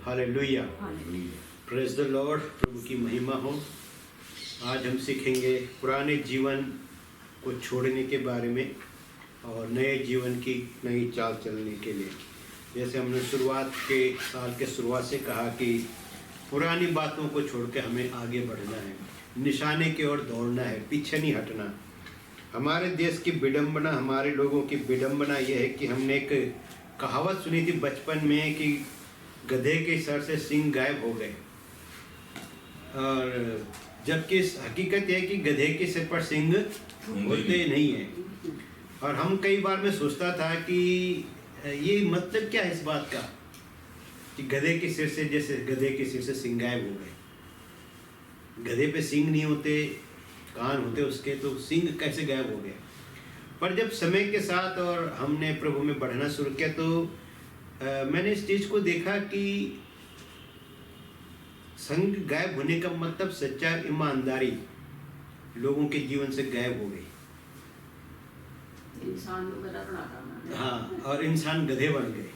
Hallelujah, praise the lord. प्रभु की महिमा हो। आज हम सीखेंगे पुराने जीवन को छोड़ने के बारे में और नए जीवन की नई चाल चलने के लिए। जैसे हमने साल के शुरुआत से कहा कि पुरानी बातों को छोड़ के हमें आगे बढ़ना है, निशाने की ओर दौड़ना है, पीछे नहीं हटना। हमारे देश की विडंबना, हमारे लोगों की विडंबना यह है कि हमने एक कहावत सुनी थी बचपन में कि गधे के सर से सींग गायब हो गए, और जबकि हकीकत यह है कि गधे के सिर पर सींग होते नहीं है। और हम कई बार मैं सोचता था कि ये मतलब क्या है इस बात का कि गधे के सिर से, जैसे गधे के सिर से सींग गायब हो गए। गधे पे सींग नहीं होते, कान होते उसके, तो सींग कैसे गायब हो गए। पर जब समय के साथ और हमने प्रभु में बढ़ना शुरू किया तो मैंने इस चीज़ को देखा कि संग गायब होने का मतलब सच्चाई, ईमानदारी लोगों के जीवन से गायब हो गई। हाँ, और इंसान गधे बन गए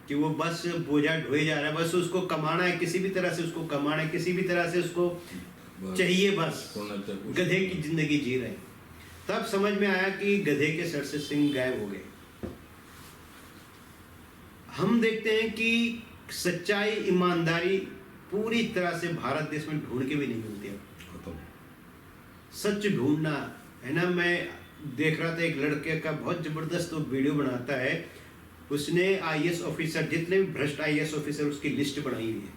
कि वो बस बोझा ढोए जा रहा है, बस उसको कमाना है, किसी भी तरह से उसको कमाना है, किसी भी तरह से उसको चाहिए, बस गधे की जिंदगी जी रहे। तब समझ में आया कि गधे के सर से सींग गायब हो गए। हम देखते हैं कि सच्चाई, ईमानदारी पूरी तरह से भारत देश में ढूंढ के भी नहीं मिलती है। सच ढूंढना है ना। मैं देख रहा था एक लड़के का बहुत जबरदस्त वो वीडियो बनाता है। उसने आईएएस ऑफिसर, जितने भी भ्रष्ट आईएएस ऑफिसर, उसकी लिस्ट बनाई हुई है।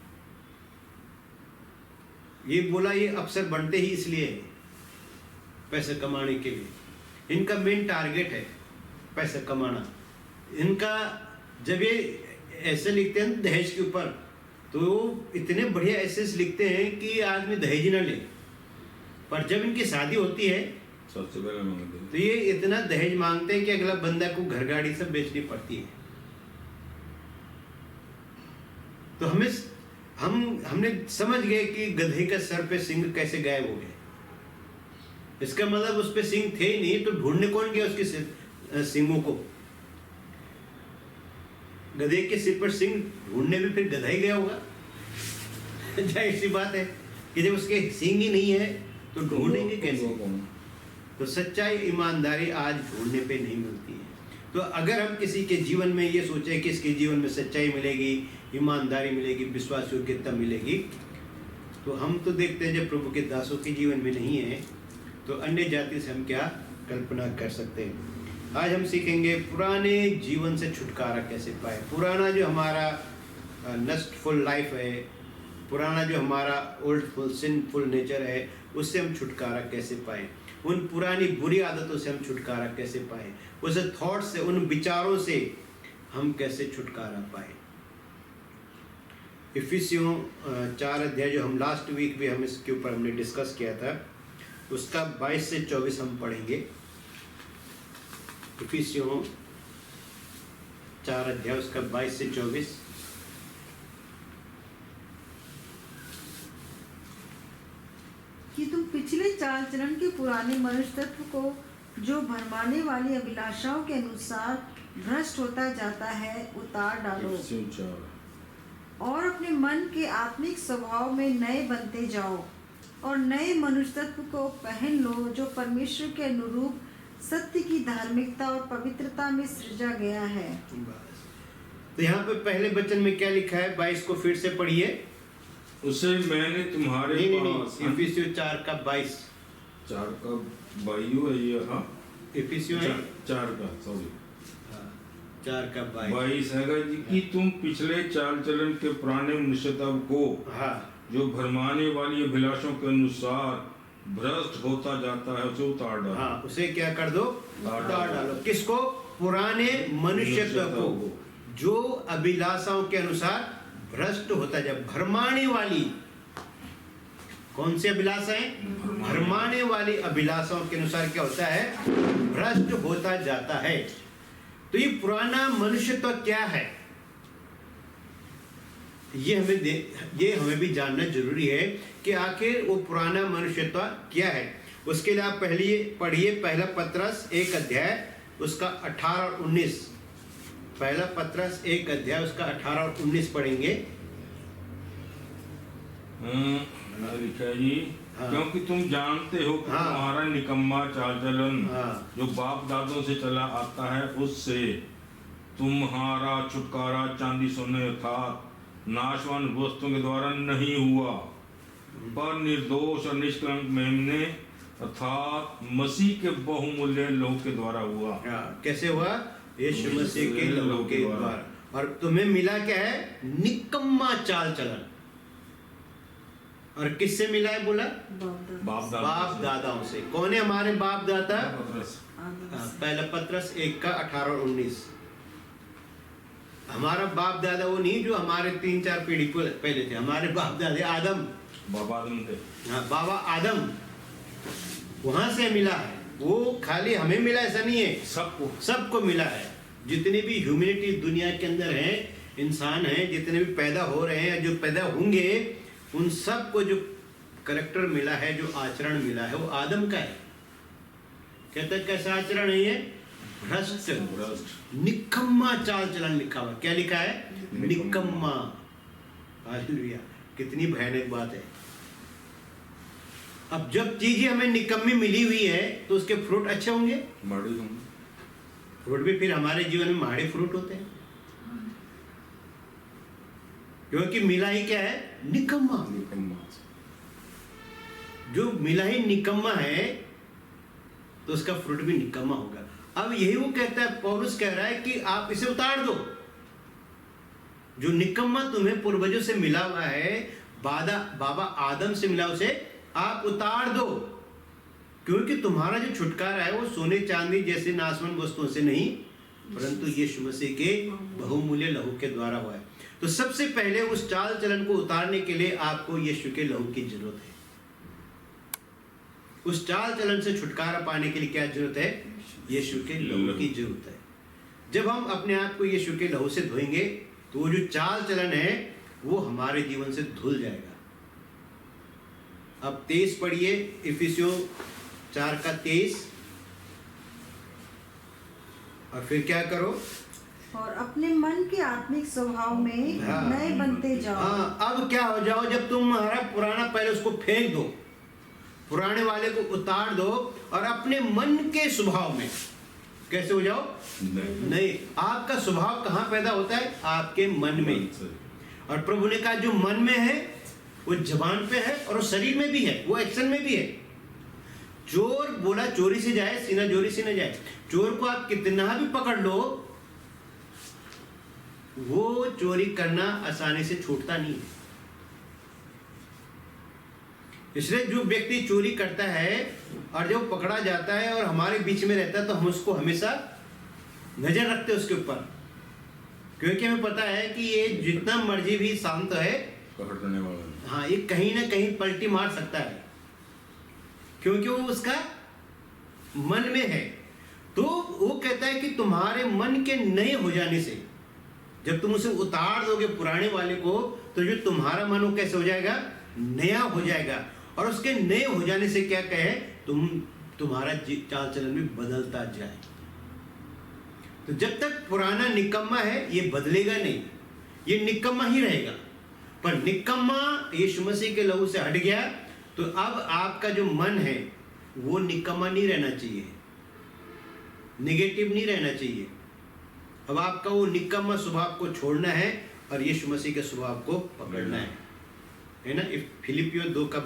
ये बोला ये अफसर बनते ही इसलिए है, पैसे कमाने के लिए। इनका मेन टारगेट है पैसा कमाना। इनका जब ये ऐसे लिखते हैं दहेज के ऊपर, तो इतने बढ़िया ऐसे लिखते हैं कि आदमी दहेज न ले, पर जब इनकी शादी होती है सबसे पहले मांगते हैं, तो ये इतना दहेज मांगते हैं कि अगला बंदा को घर गाड़ी सब बेचनी पड़ती है। तो हमने समझ गए कि गधे के सर पे सींग कैसे गायब हो गए। इसका मतलब उस पे सींग थे ही नहीं, तो ढूंढने कौन गया उसके सींगों को। गधे के सिर पर सींग ढूंढने भी फिर गधा ही गया होगा। जाहिर सी बात है कि जब उसके सींग ही नहीं है तो ढूंढेंगे कैसे। तो सच्चाई, ईमानदारी आज ढूंढने पे नहीं मिलती है। तो अगर हम किसी के जीवन में ये सोचें कि इसके जीवन में सच्चाई मिलेगी, ईमानदारी मिलेगी, विश्वास योग्यता मिलेगी, तो हम तो देखते हैं जब प्रभु के दासों के जीवन में नहीं है तो अन्य जाति से हम क्या कल्पना कर सकते हैं। आज हम सीखेंगे पुराने जीवन से छुटकारा कैसे पाए। पुराना जो हमारा लस्टफुल लाइफ है, पुराना जो हमारा ओल्डफुल सिनफुल नेचर है, उससे हम छुटकारा कैसे पाए। उन पुरानी बुरी आदतों से हम छुटकारा कैसे पाए। उस थॉट से, उन विचारों से हम कैसे छुटकारा पाए। इफिसियों 4 अध्याय जो हम लास्ट वीक भी हम इसके ऊपर हमने डिस्कस किया था, उसका 22 से 24 हम पढ़ेंगे। इफिसियों 4 अध्याय उसका 22 से 24। कि तुम पिछले चाल चलन के पुराने मनुष्य तत्व को, जो भरमाने वाली अभिलाषाओं के अनुसार भ्रष्ट होता जाता है, उतार डालो, और अपने मन के आत्मिक स्वभाव में नए बनते जाओ, और नए मनुष्य तत्व को पहन लो, जो परमेश्वर के अनुरूप सत्य की धार्मिकता और पवित्रता में सृजा गया है। तो यहाँ पे पहले वचन में क्या लिखा है, 22 को फिर से पढ़िए। उसे मैंने तुम्हारे पास, इफिसियों 4 का 22 है ये। हाँ, इफिसियों 4 का 22 है कि तुम पिछले चाल चलन के पुराने मनुष्यत्व को, हाँ, जो भरमाने वाली अभिलाषों के अनुसार भ्रष्ट होता जाता है, उसे उतार डालो। हाँ, उसे क्या कर दो, उतार डालो। किसको? पुराने मनुष्यत्व को, जो अभिलाषाओं के अनुसार भ्रष्ट होता जाए। भरमाने वाली कौन सी अभिलाषाएं? भरमाने वाली अभिलाषाओं के अनुसार क्या होता है, भ्रष्ट होता जाता है। तो ये पुराना मनुष्यत्व क्या है, ये हमें भी जानना जरूरी है कि आखिर वो पुराना मनुष्यत्व क्या है। उसके लिए आप पहले पढ़िए पहला पत्रस 1 अध्याय उसका 18 और 19। पहला पत्रस 1 अध्याय उसका 18 और 19 पढ़ेंगे। लिखा है जी, हाँ। क्योंकि तुम जानते हो कि हाँ। तुम्हारा निकम्मा चाल चलन हाँ। जो बाप दादों से चला आता है, उससे तुम्हारा छुटकारा चांदी सोने अर्थात नाशवान वस्तुओं के द्वारा नहीं हुआ, पर निर्दोष और निष्कलंक मेमने अर्थात मसीह के बहुमूल्य लहू के द्वारा हुआ। हाँ, कैसे हुआ? यीशु मसीह के लहू के द्वारा। और तुम्हें मिला क्या है? निकम्मा चाल चलन। और किससे मिला है बोला? बाप दादाओं से। कौन है हमारे बाप दादा? पहला पत्रस 1 का 18 और 19। हमारा बाप दादा वो नहीं जो हमारे 3-4 पीढ़ी पहले थे। हमारे बाप दादा आदम, बाबा आदम थे। हाँ, बाबा आदम, वहां से मिला है। वो खाली हमें मिला ऐसा नहीं है, सबको मिला है। जितने भी ह्यूमैनिटी दुनिया के अंदर है, इंसान हैं, जितने भी पैदा हो रहे हैं, जो पैदा होंगे, उन सबको जो करैक्टर मिला है, जो आचरण मिला है, वो आदम का है। कहते हैं कैसा आचरण है ये? भ्रष्ट, निकम्मा चाल चलन लिखा हुआ। क्या लिखा है? निकम्मा। हालेलुया, कितनी भयानक बात है। अब जब चीजें हमें निकम्मी मिली हुई है तो उसके फ्रूट अच्छे होंगे, फ्रूट भी फिर हमारे जीवन में माड़े फ्रूट होते हैं, क्योंकि मिला ही क्या है? निकम्मा। जो मिला ही निकम्मा है तो उसका फ्रूट भी निकम्मा होगा। अब यही वो कहता है, पौलुस कह रहा है कि आप इसे उतार दो। जो निकम्मा तुम्हें पूर्वजों से मिला हुआ है, बाबा आदम से मिला, उसे आप उतार दो, क्योंकि तुम्हारा जो छुटकारा है वो सोने चांदी जैसे नाशवान वस्तुओं से नहीं, परंतु यीशु मसीह के बहुमूल्य लहू के द्वारा हुआ है। तो सबसे पहले उस चाल चलन को उतारने के लिए आपको यीशु के लहू की जरूरत है। उस चाल चलन से छुटकारा पाने के लिए क्या जरूरत है? यीशु के लहू की जरूरत है। जब हम अपने आप को यीशु के लहू से धोएंगे तो वो जो चाल चलन है वो हमारे जीवन से धुल जाएगा। अब 23 पढ़िए, इफिसियों 4 का 23। और फिर क्या करो? और अपने मन के आत्मिक स्वभाव में नए बनते जाओ। हाँ, अब क्या हो जाओ? जब तुम्हारा पुराना, पहले उसको फेंक दो, पुराने वाले को उतार दो, और अपने मन के स्वभाव में कैसे हो जाओ? नहीं। आपका स्वभाव कहाँ पैदा होता है? आपके मन में। और प्रभु ने कहा जो मन में है वो जबान पे है और वो शरीर में भी है, वो एक्शन में भी है। चोर बोला चोरी से जाए, सीना चोरी से न जाए। चोर को आप कितना भी पकड़ लो, वो चोरी करना आसानी से छूटता नहीं है। इसलिए जो व्यक्ति चोरी करता है और जब पकड़ा जाता है और हमारे बीच में रहता है तो हम उसको हमेशा नजर रखते हैं उसके ऊपर, क्योंकि हमें पता है कि ये जितना मर्जी भी शांत है, पकड़ने वाला, हाँ, ये कहीं ना कहीं पलटी मार सकता है, क्योंकि वो उसका मन में है। तो वो कहता है कि तुम्हारे मन के नए हो जाने से, जब तुम उसे उतार दोगे पुराने वाले को, तो जो तुम्हारा मन वो कैसे हो जाएगा? नया हो जाएगा। और उसके नए हो जाने से क्या कहे? तुम्हारा चाल चलन भी बदलता जाए। तो जब तक पुराना निकम्मा है ये बदलेगा नहीं, ये निकम्मा ही रहेगा। पर निकम्मा यीशु मसीह के लहू से हट गया तो अब आपका जो मन है वो निकम्मा नहीं रहना चाहिए, नेगेटिव नहीं रहना चाहिए। अब आपका वो निकम्मा स्वभाव को छोड़ना है और यीशु मसीह के स्वभाव को पकड़ना है ना। फिलिपियो 2 का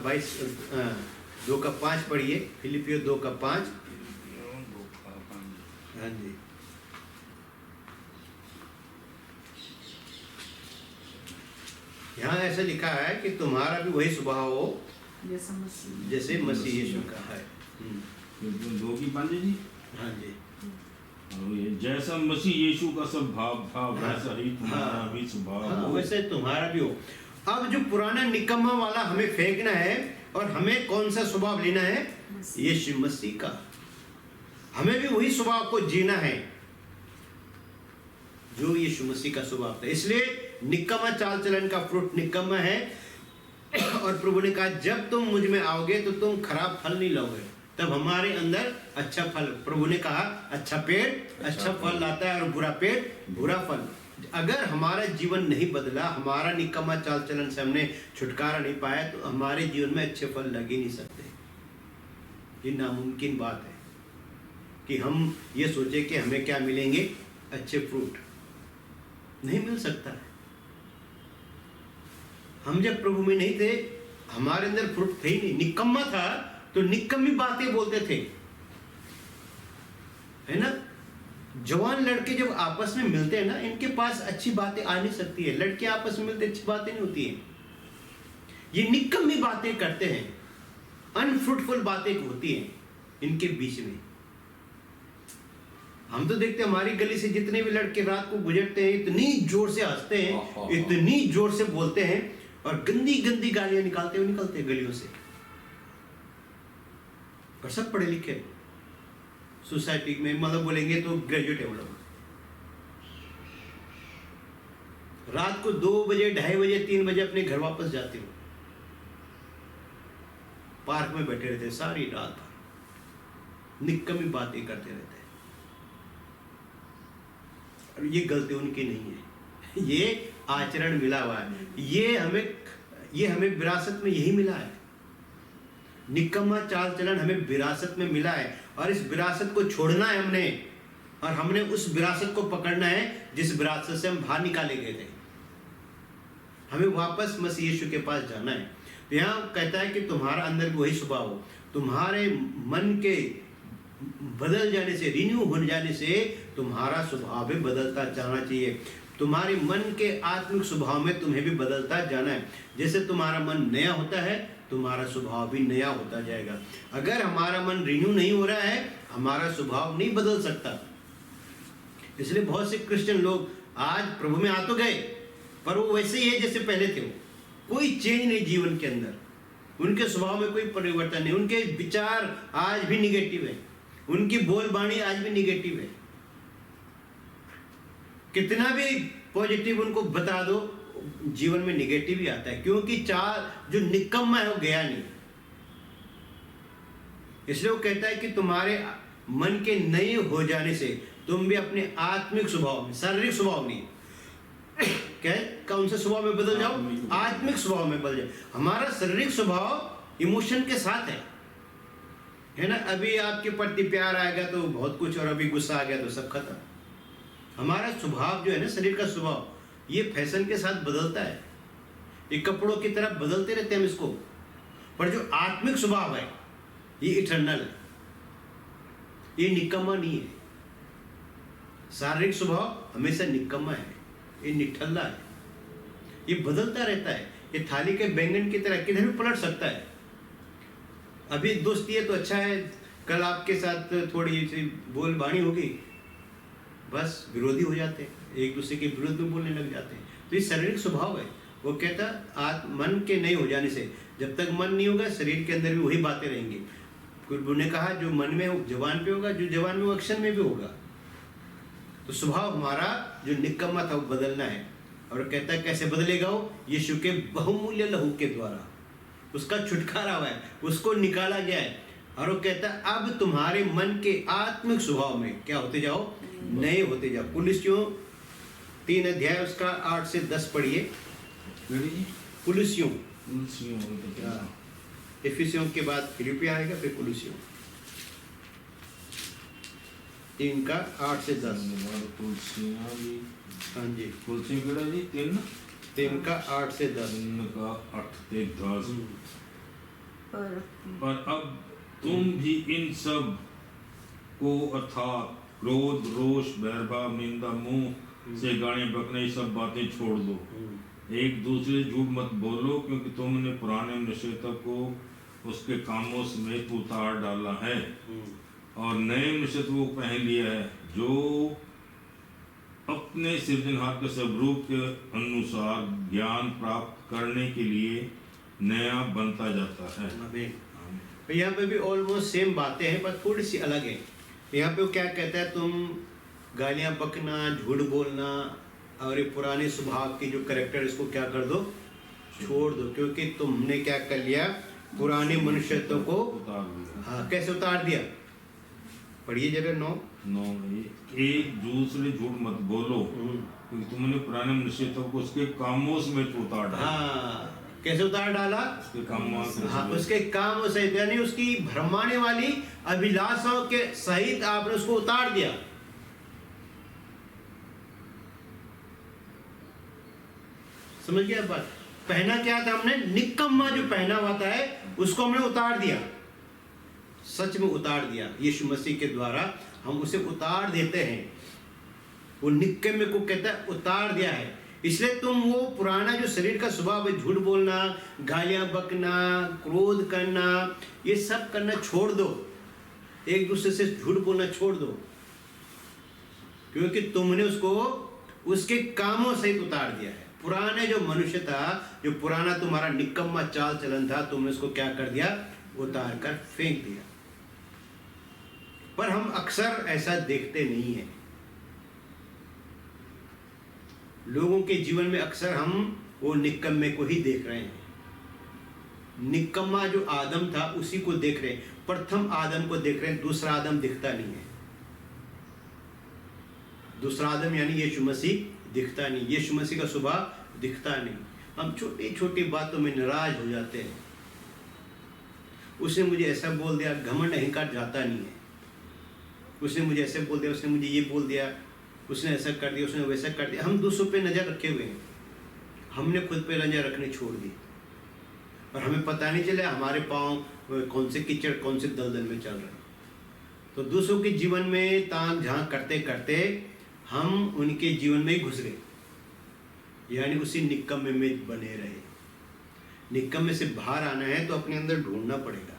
5 पढ़िए। फिलिपियो 2 का 5। हाँ जी, यहाँ ऐसा लिखा है कि तुम्हारा भी वही स्वभाव हो जैसे मसीह यीशु का है। 2 की 5 जी। हाँ जी, और ये जैसा मसीह यीशु का स्वभाव था वैसा ही तुम्हारा भी स्वभाव हो। वैसे तुम्हारा भी हो। अब जो पुराना निकम्मा वाला हमें फेंकना है और हमें कौन सा स्वभाव लेना है? यीशु मसीह का। हमें भी वही स्वभाव को जीना है जो यीशु मसीह का स्वभाव था। इसलिए निकम्मा चाल चलन का फ्रूट निकम्मा है। और प्रभु ने कहा जब तुम मुझ में आओगे तो तुम खराब फल नहीं लोगे, तब हमारे अंदर अच्छा फल, प्रभु ने कहा अच्छा पेड़ अच्छा फल लाता है और बुरा पेड़ बुरा फल। अगर हमारा जीवन नहीं बदला, हमारा निकम्मा चाल चलन से हमने छुटकारा नहीं पाया, तो हमारे जीवन में अच्छे फल लग ही नहीं सकते। ये नामुमकिन बात है कि हम ये सोचे कि हमें क्या मिलेंगे, अच्छे फ्रूट। नहीं मिल सकता है। हम जब प्रभु में नहीं थे, हमारे अंदर फ्रूट थे ही नहीं। निकम्मा था तो निकम्मी बातें बोलते थे, है ना। जवान लड़के जब आपस में मिलते हैं ना, इनके पास अच्छी बातें आ नहीं सकती है। लड़के आपस में मिलते अच्छी बातें नहीं होती है। ये निकम्मी बातें करते हैं, अनफ्रूटफुल बातें होती हैं इनके बीच में। हम तो देखते हैं हमारी गली से जितने भी लड़के रात को गुजरते हैं, इतनी जोर से हंसते हैं, इतनी जोर से बोलते हैं और गंदी गंदी गालियां निकालते हुए निकलते हैं गलियों से। और सब पढ़े लिखे सोसाइटी में, मतलब बोलेंगे तो ग्रेजुएट है वो लोग। रात को 2 बजे 2:30 बजे 3 बजे अपने घर वापस जाते हो, पार्क में बैठे रहते सारी रात भर, निकम्मी बातें करते रहते हैं। और ये गलती उनकी नहीं है, ये आचरण मिला हुआ है। ये हमें विरासत में यही मिला है। निकम्मा चाल चलन हमें विरासत में मिला है और इस विरासत को छोड़ना है हमने, और हमने उस विरासत को पकड़ना है जिस विरासत से हम बाहर निकाले गए थे। हमें वापस मसीह यीशु के पास जाना है। तो यहाँ कहता है कि तुम्हारा अंदर भी वही स्वभाव हो। तुम्हारे मन के बदल जाने से, रिन्यू हो जाने से तुम्हारा स्वभाव भी बदलता जाना चाहिए। तुम्हारे मन के आत्मिक स्वभाव में तुम्हें भी बदलता जाना है। जैसे तुम्हारा मन नया होता है, तुम्हारा स्वभाव भी नया होता जाएगा। अगर हमारा मन रिन्यू नहीं हो रहा है, हमारा स्वभाव नहीं बदल सकता। इसलिए बहुत से क्रिश्चियन लोग आज प्रभु में आ तो गए, पर वो वैसे ही है जैसे पहले थे। वो कोई चेंज नहीं जीवन के अंदर, उनके स्वभाव में कोई परिवर्तन नहीं, उनके विचार आज भी निगेटिव है, उनकी बोलबाणी आज भी निगेटिव है। कितना भी पॉजिटिव उनको बता दो, जीवन में निगेटिव ही आता है, क्योंकि जो निकम्मा है वो गया नहीं। इसलिए वो कहता है कि तुम्हारे मन के नए हो जाने से तुम भी अपने आत्मिक स्वभाव में, शारीरिक स्वभाव नहीं, कौन से स्वभाव में बदल जाओ, आत्मिक स्वभाव में बदल जाओ। हमारा शारीरिक स्वभाव इमोशन के साथ है ना। अभी आपके प्रति प्यार आएगा तो बहुत कुछ, और अभी गुस्सा आ गया तो सब खत्म। हमारा स्वभाव जो है ना, शरीर का स्वभाव, ये फैशन के साथ बदलता है। ये कपड़ों की तरह बदलते रहते हैं हम इसको, पर जो आत्मिक स्वभाव है ये इटर्नल है, ये निकम्मा नहीं है। शारीरिक स्वभाव हमेशा निकम्मा है, ये निठल्ला है, ये बदलता रहता है। ये थाली के बैंगन की तरह किधर भी पलट सकता है। अभी दोस्ती है तो अच्छा है, कल आपके साथ थोड़ी सी बोलबाणी होगी, बस विरोधी हो जाते हैं, एक दूसरे के विरुद्ध में बोलने लग जाते हैं। तो ये शारीरिक स्वभाव है। वो कहता मन के नहीं हो जाने से, जब तक मन नहीं होगा शरीर के अंदर भी वही बातें रहेंगी। गुरु ने कहा जो मन में हो जवान पे होगा, जो जवान में वो एक्शन में भी होगा। तो स्वभाव हमारा जो निकम्मा था वो बदलना है। और कहता है कैसे बदलेगा वो, यीशु के बहुमूल्य लहू के द्वारा उसका छुटकारा हुआ है, उसको निकाला गया है। और वो कहता है अब तुम्हारे मन के आत्मिक स्वभाव में क्या होते जाओ, नए होते जाओ। कुलिसियों 3 अध्याय उसका 8 से 10 पढ़िए। कुलिसियों, एफिसियों के बाद फिलिप्पी आएगा, फिर कुलिसियों 3 का 8 से 10। हाँ जी, कुलसियों केड़ा जी 3 का 8 से 10। 3 का 8 से 10। पर अब तुम भी इन सब को अर्थात क्रोध, रोष, बैरभाव, निंदा, मुंह से गाने बकने, ये सब बातें छोड़ दो। एक दूसरे झूठ मत बोलो, क्योंकि तुमने पुराने निश्चयता को उसके कामों समेत उतार डाला है और नए निश्चयता को पहन लिया है, जो अपने सृजनहार के स्वरूप के अनुसार ज्ञान प्राप्त करने के लिए नया बनता जाता है। यहाँ पे भी ऑलमोस्ट सेम बातें हैं, पर थोड़ी सी अलग है। यहाँ पे वो क्या कहता है, तुम गालियाँ बकना, झूठ बोलना और ये पुराने स्वभाव की जो करेक्टर, इसको क्या कर दो, छोड़ दो, क्योंकि तुमने क्या कर लिया, पुराने मनुष्यत्व को उतार दिया। हाँ कैसे उतार दिया, पढ़िए जरा 9। 9 एक दूसरे झूठ मत बोलो क्योंकि तुमने पुराने मनुष्यत्व को उसके कामों समेत उतार डाला। हाँ कैसे उतार डाला, उसके कामों से हाँ उसके कामों सहित, यानी उसकी भरमाने वाली अभिलाषाओं के सहित आपने उसको उतार दिया। समझ गया बात। पहना क्या था हमने, निकम्मा जो पहना हुआ है उसको हमने उतार दिया, सच में उतार दिया। यीशु मसीह के द्वारा हम उसे उतार देते हैं। वो निकम्मे को कहता है उतार दिया है। इसलिए तुम वो पुराना जो शरीर का स्वभाव है, झूठ बोलना, गालियां बकना, क्रोध करना, ये सब करना छोड़ दो। एक दूसरे से झूठ बोलना छोड़ दो, क्योंकि तुमने उसको उसके कामों सहित उतार दिया है। पुराने जो मनुष्य था, जो पुराना तुम्हारा निकम्मा चाल चलन था, तुमने उसको क्या कर दिया, उतार कर फेंक दिया। पर हम अक्सर ऐसा देखते नहीं है। लोगों के जीवन में अक्सर हम वो निकम्मे को ही देख रहे हैं। निकम्मा जो आदम था उसी को देख रहे हैं, प्रथम आदम को देख रहे हैं, दूसरा आदम दिखता नहीं है। दूसरा आदम यानी यीशु मसीह दिखता नहीं, यीशु मसीह का स्वभाव दिखता नहीं। हम छोटी छोटी बातों में नाराज हो जाते हैं। उसने मुझे ऐसा बोल दिया, घमंड अहंकार जाता नहीं है। उसने मुझे ऐसे बोल दिया, उसने मुझे ये बोल दिया, उसने ऐसा कर दिया, उसने वैसा कर दिया। हम दूसरों पे नज़र रखे हुए हैं, हमने खुद पे नज़र रखनी छोड़ दी और हमें पता नहीं चला हमारे पाँव कौन से कीचड़ कौन से दलदल में चल रहे हैं। तो दूसरों के जीवन में ताक झांक करते करते हम उनके जीवन में ही घुस गए, यानी उसी निकम्मे में बने रहे। निकम्मे से बाहर आना है तो अपने अंदर ढूंढना पड़ेगा,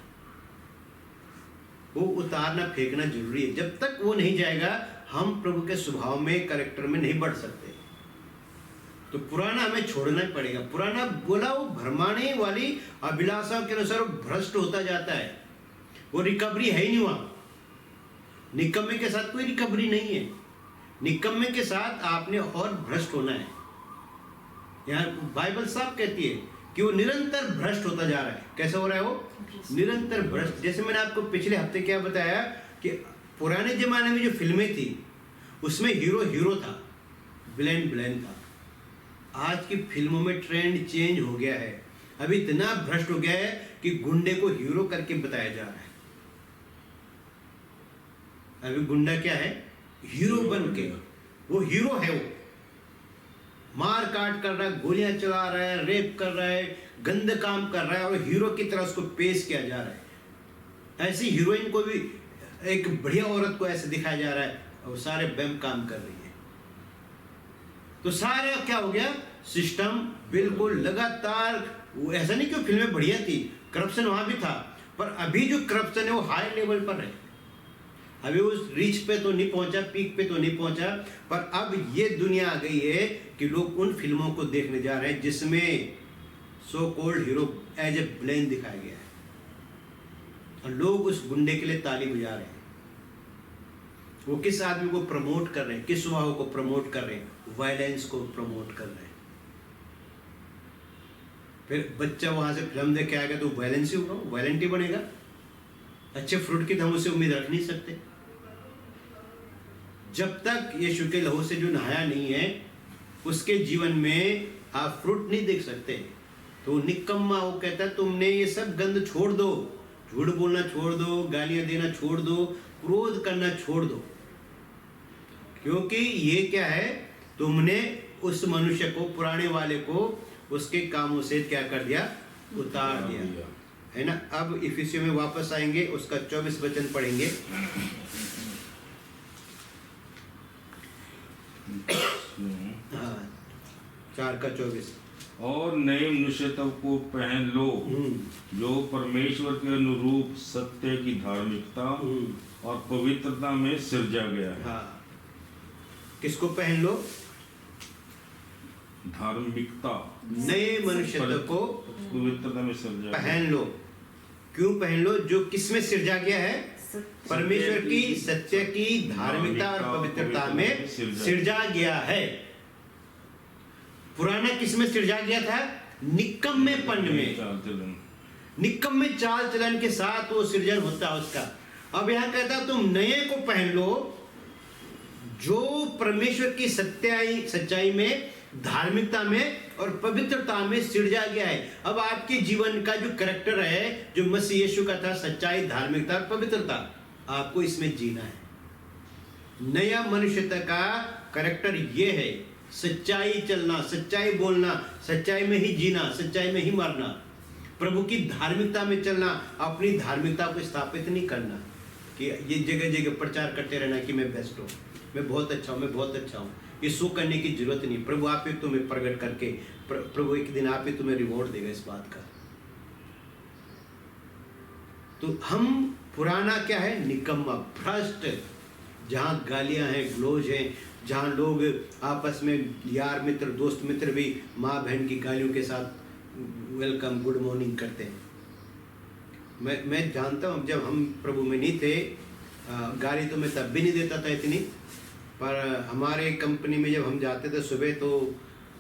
वो उतारना फेंकना जरूरी है। जब तक वो नहीं जाएगा हम प्रभु के स्वभाव में, कैरेक्टर में नहीं बढ़ सकते। तो पुराना हमें छोड़ना ही पड़ेगा। पुराना बोला वो भरमाने वाली अभिलाषा के अनुसार भ्रष्ट होता जाता है, वो रिकवरी है ही नहीं वहां। निकम्मे के साथ कोई रिकवरी नहीं है। निकम्मे के साथ आपने और भ्रष्ट होना है। यहाँ बाइबल साफ कहती है कि वो निरंतर भ्रष्ट होता जा रहा है। कैसे हो रहा है वो? निरंतर भ्रष्ट। जैसे मैंने आपको पिछले हफ्ते क्या बताया कि पुराने जमाने में जो फिल्में थी उसमें हीरो था, विलेन था। आज की फिल्मों में ट्रेंड चेंज हो गया है। अभी इतना भ्रष्ट हो गया है कि गुंडे को हीरो करके बताया जा रहा है। अभी गुंडा क्या है? हीरो बन के, वो हीरो है। वो मार काट कर रहा है, गोलियां चला रहा है, रेप कर रहा है, गंदे काम कर रहा है और हीरो की तरह उसको पेश किया जा रहा है। ऐसी हीरोइन को भी, एक बढ़िया औरत को ऐसे दिखाया जा रहा है और सारे बैम काम कर रही है। तो सारे क्या हो गया, सिस्टम बिल्कुल लगातार। वो ऐसा नहीं कि फिल्में बढ़िया थी, करप्शन वहां भी था, पर अभी जो करप्शन है वो हाई लेवल पर है। अभी उस रीच पे तो नहीं पहुंचा, पीक पे तो नहीं पहुंचा, पर अब ये दुनिया आ गई है कि लोग उन फिल्मों को देखने जा रहे हैं जिसमें so called hero as a villain दिखाया गया है और लोग उस गुंडे के लिए ताली बजा रहे हैं। वो किस आदमी को प्रमोट कर रहे हैं, किस स्वभाव को प्रमोट कर रहे हैं? वायलेंस को प्रमोट कर रहे हैं। फिर बच्चा वहां से फिल्म देख के आएगा तो वायलेंस ही होगा, वायलेंट ही बनेगा। अच्छे फ्रूट की तो हम उससे उम्मीद रख नहीं सकते। जब तक यीशु के लहू से जो नहाया नहीं है उसके जीवन में आप फ्रूट नहीं देख सकते। तो निकम्मा वो कहता है तुमने ये सब गंद छोड़ दो, झूठ बोलना छोड़ दो, गालियां देना छोड़ दो, क्रोध करना छोड़ दो, क्योंकि ये क्या है, तुमने उस मनुष्य को, पुराने वाले को उसके कामों से क्या कर दिया, उतार दिया, है ना। अब इफिसियों में वापस आएंगे, उसका 24 वचन पढ़ेंगे। हाँ 4:24। और नए मनुष्यत्व को पहन लो जो परमेश्वर के अनुरूप सत्य की धार्मिकता और पवित्रता में सिरजा गया है। हाँ, किसको पहन लो? धार्मिकता, नए मनुष्यत्व को पवित्रता में सिरजा पहन लो। क्यों पहन लो? जो किसमें सिरजा गया है? परमेश्वर की सत्य की धार्मिकता और पवित्रता में सिरजा गया है। पुराना किसमें सिरजा गया था? निकम्मेपन में। निकम्मे चाल चलन के साथ वो सृजन होता है उसका। अब यहाँ कहता है तुम नए को पहन लो जो परमेश्वर की सच्चाई में, धार्मिकता में और पवित्रता में सृजा गया है। अब आपके जीवन का जो करैक्टर है, जो मसीह यीशु का था, सच्चाई, धार्मिकता और पवित्रता, आपको इसमें जीना है। नया मनुष्यता का करैक्टर ये है, सच्चाई चलना, सच्चाई बोलना, सच्चाई में ही जीना, सच्चाई में ही मरना, प्रभु की धार्मिकता में चलना, अपनी धार्मिकता को स्थापित नहीं करना कि ये जगह जगह प्रचार करते रहना कि मैं बेस्ट हूँ, मैं बहुत अच्छा हूँ, मैं बहुत अच्छा हूँ। ये शो करने की जरूरत नहीं। प्रभु आप ही तुम्हें प्रकट करके, प्रभु एक दिन आप ही तुम्हें रिवॉर्ड देगा इस बात का। तो हम पुराना क्या है, निकम्मा, भ्रष्ट, जहाँ गालियाँ हैं, ग्लोज हैं, जहाँ लोग आपस में यार मित्र, दोस्त मित्र भी माँ बहन की गालियों के साथ वेलकम, गुड मॉर्निंग करते हैं। मैं जानता हूँ जब हम प्रभु में नहीं थे, गाली तो मैं तब भी नहीं देता था इतनी, पर हमारे कंपनी में जब हम जाते थे सुबह तो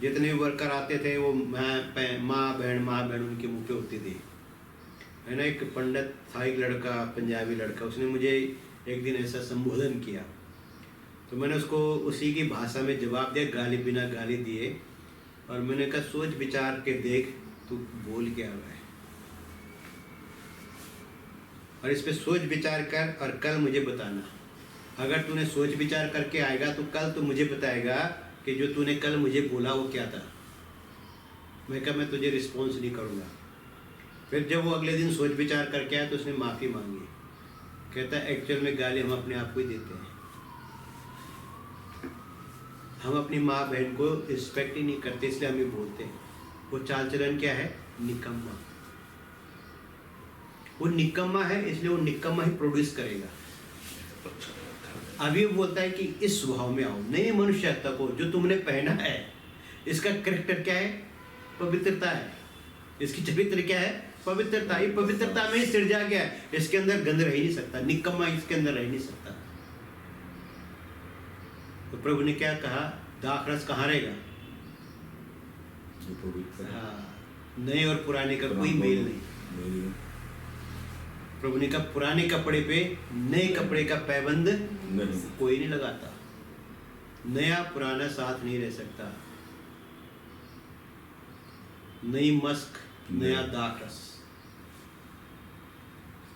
जितने वर्कर आते थे वो माँ बहन उनके मुँह पे होती थी, है ना। एक पंडित था, एक लड़का, पंजाबी लड़का, उसने मुझे एक दिन ऐसा संबोधन किया तो मैंने उसको उसी की भाषा में जवाब दिया, गाली बिना गाली दिए, और मैंने कहा सोच विचार के देख तू बोल क्या रहा है, और इस पे सोच विचार कर और कल मुझे बताना। अगर तूने सोच विचार करके आएगा तो कल तू मुझे बताएगा कि जो तूने कल मुझे बोला वो क्या था। मैं कहा मैं तुझे रिस्पॉन्स नहीं करूँगा। फिर जब वो अगले दिन सोच विचार करके आया तो उसने माफ़ी मांगी। कहता है एक्चुअल में गाली हम अपने आप को ही देते हैं, हम अपनी माँ बहन को रिस्पेक्ट ही नहीं करते, इसलिए हम ही बोलते हैं। वो चाल चलन क्या है, निकम्मा। वो निकम्मा है, इसलिए वो निकम्मा ही प्रोड्यूस करेगा। अभी वो बोलता है कि इस स्वभाव में आओ, नई मनुष्यता को जो तुमने पहना है, इसका कैरेक्टर क्या है, पवित्रता है। इसकी चरित्र क्या है, पवित्रता। ये पवित्रता में ही सृजा गया है, इसके अंदर गंध रह ही नहीं सकता, निकम्मा इसके अंदर रह नहीं सकता। तो प्रभु ने क्या कहा, दाखरस कहाँ रहेगा, हाँ, नए और पुराने का कोई मेल नहीं। प्रभु ने कहा पुराने कपड़े पे नए कपड़े का पैबंद कोई नहीं लगाता, नया पुराना साथ नहीं रह सकता। नई मस्क नया दाखरस,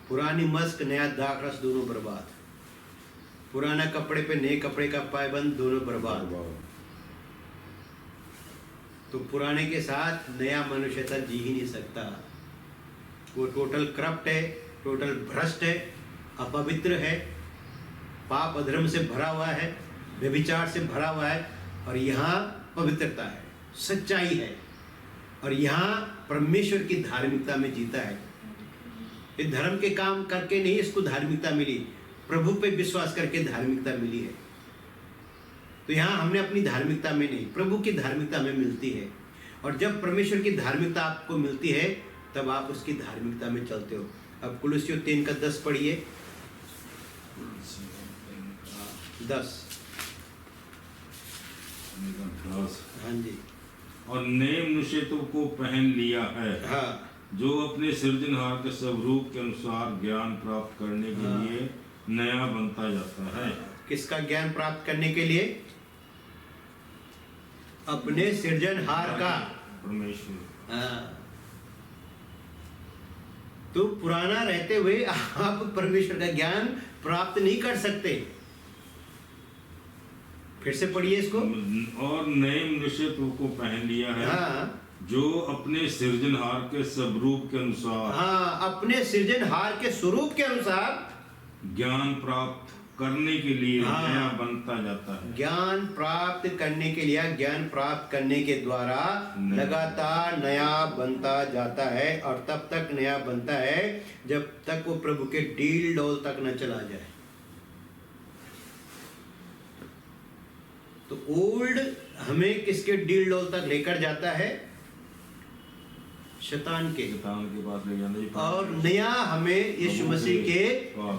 पुरानी मस्क नया दाखरस दोनों बर्बाद, पुराना कपड़े पे नए कपड़े का पैबंद दोनों बर्बाद। तो पुराने के साथ नया मनुष्यता जी ही नहीं सकता। वो टोटल करप्ट है, टोटल भ्रष्ट है, अपवित्र है, पाप अधर्म से भरा हुआ है, व्यभिचार से भरा हुआ है। और यहाँ पवित्रता है, सच्चाई है, और यहाँ परमेश्वर की धार्मिकता में जीता है। ये धर्म के काम करके नहीं इसको धार्मिकता मिली, प्रभु पे विश्वास करके धार्मिकता मिली है। तो यहाँ हमने अपनी धार्मिकता में नहीं, प्रभु की धार्मिकता में मिलती है। और जब परमेश्वर की धार्मिकता आपको मिलती है तब आप उसकी धार्मिकता में चलते हो। अब कुलुस्सियों 3:10 पढ़िए, 10। हाँ जी। और नए मनुष्यत्व को पहन लिया है, हाँ, जो अपने सृजनहार के स्वरूप के अनुसार ज्ञान प्राप्त करने के लिए नया बनता जाता है। किसका ज्ञान प्राप्त करने के लिए, अपने सृजनहार का, परमेश्वर। हाँ। तो पुराना रहते हुए आप परमेश्वर का ज्ञान प्राप्त नहीं कर सकते। फिर से पढ़िए इसको। और नए मनुष्यत्व को पहन लिया है, हाँ, जो अपने सृजनहार के स्वरूप के अनुसार, हाँ, अपने सृजनहार के स्वरूप के अनुसार ज्ञान प्राप्त करने के लिए हाँ, नया बनता जाता है। ज्ञान प्राप्त करने के लिए, ज्ञान प्राप्त करने के द्वारा लगातार नया बनता जाता है। और तब तक नया बनता है जब तक वो प्रभु के डील डोल तक न चला जाए। तो ओल्ड हमें किसके डील डोल तक लेकर जाता है, शैतान के पास ले जाना। और नया हमें यीशु मसीह के